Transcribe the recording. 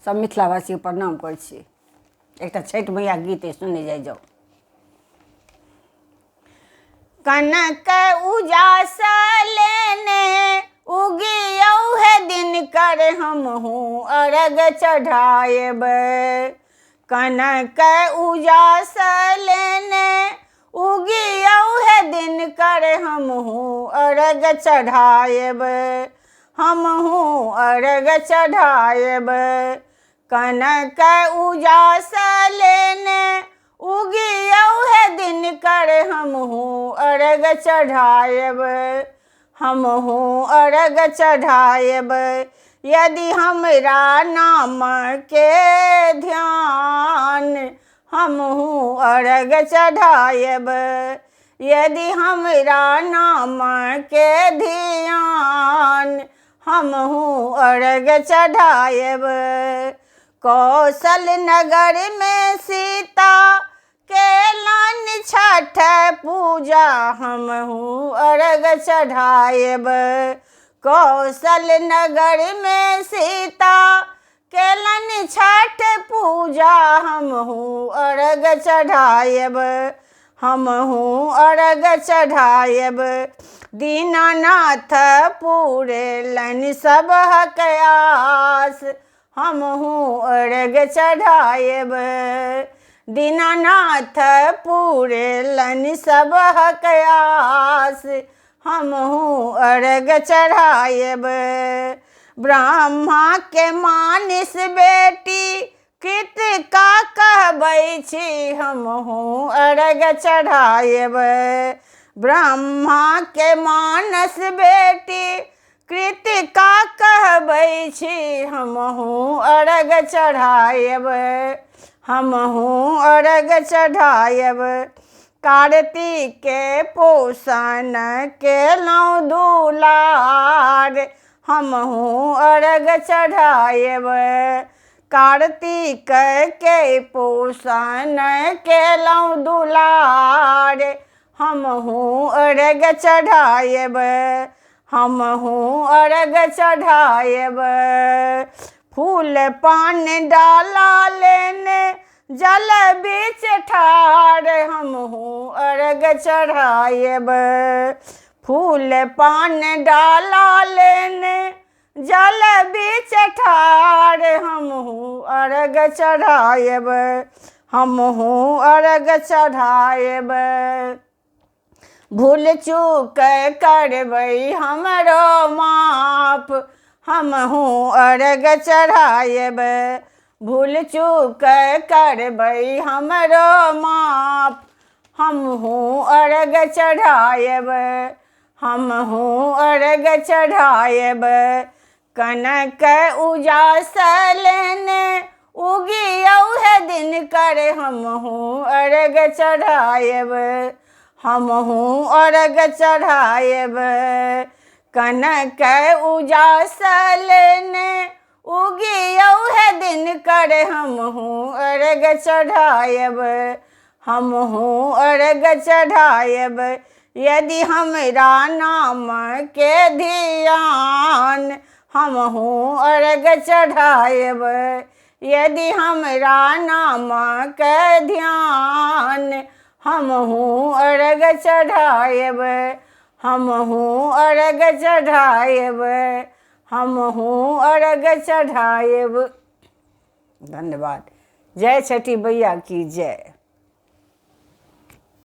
सब मिथिलावासी के प्रणाम कर छी। एक छठ मैया गीत सुने जाए जाओ। कनक उजास लेने उगियौ है दिन कर हमहूँ अर्घ चढ़ाएब। कनक उजास लेने उगियौ है दिन कर हमहूँ अर्घ चढ़ाएब। हमहूँ अर्घ चढ़ाएब। कनक उजास लेने उगियौ है दिन कर हमहूँ अर्घ चढ़ाएब। हमहूँ अर्घ चढ़ाएब। यदि हमरा नाम के ध्यान हमहूँ अर्घ चढ़ाएब। यदि हमरा नाम के ध्यान हमहूँ अर्घ चढ़ाएब। कौशल नगर में सीता केलन छठ पूजा हमहूँ अर्घ चढ़ाएब। कौशल नगर में सीता केलन छठ पूजा हमहूँ अर्घ चढ़ाएब। हमहूँ अर्घ चढ़ाएब। दीनानाथ पूरेलन सबहक आस हमहूँ अर्घ चढ़ाएब। दीनानाथ पूरेलन सबहक आस हमहूँ अर्घ चढ़ाएब। ब्रह्मा के मानिस बेटी कृतिका कहबै छी हमहूँ अर्घ चढ़ाएब। ब्रह्मा के मानस बेटी कृतिका कहबै छी हमहूँ अर्घ चढ़ाएब। हमहूँ अर्घ चढ़ाएब। कार्तिक के पोषण केलहुँ दुलार हमहूँ अर्घ चढ़ाएब। कार्तिक के पोषण केलहुँ दुलार हमहूँ अर्घ चढ़ाएब। हमहूँ अर्घ चढ़ाएब। फूल पान डाला लेने जल बीच ठाढ़ हमहूँ अर्घ चढ़ाएब। फूल पान डाला लेने जल बीच ठाढ़ हमहूँ अर्घ चढ़ाएब। हमहूँ अर्घ चढ़ाएब। भूल चूक करबै हमरो माफ हमहूँ अर्घ चढ़ाएब। भूल चूक करबै हमरो माफ हमहूँ अर्घ चढ़ाएब। हमहूँ अर्घ चढ़ाएब। कनक उजास लेने उगियौ है दिन कर हमहूँ अर्घ चढ़ाएब। हमहूँ अर्घ चढ़ाएब। कनक उजास लेने उगियौ है दिन कर हमहूँ अर्घ चढ़ाएब। हमहूँ अर्घ चढ़ाएब। यदि हमरा नाम के ध्यान हमहूँ अर्घ चढ़ाएब। यदि हमरा नाम के ध्यान हमहूँ अर्घ चढ़ाएब। हमहूँ अर्घ चढ़ाएब। हमहूँ अर्घ चढ़ाएब। धन्यवाद। जय छठी मैया की जय।